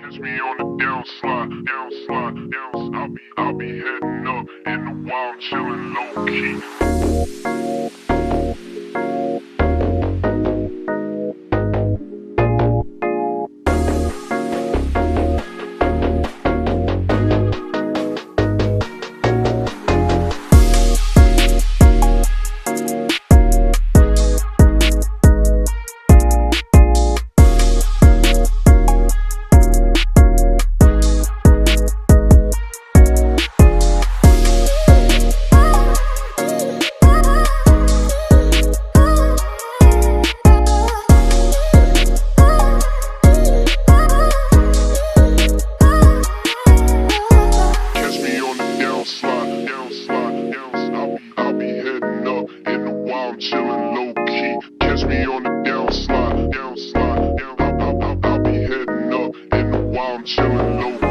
Catch me on the down slide. I'll be heading up in the wild, chillin' low key. I'll be heading up in the wild, chillin' low key. Catch me on the down slide. I'll be heading up in the wild, chillin' low key.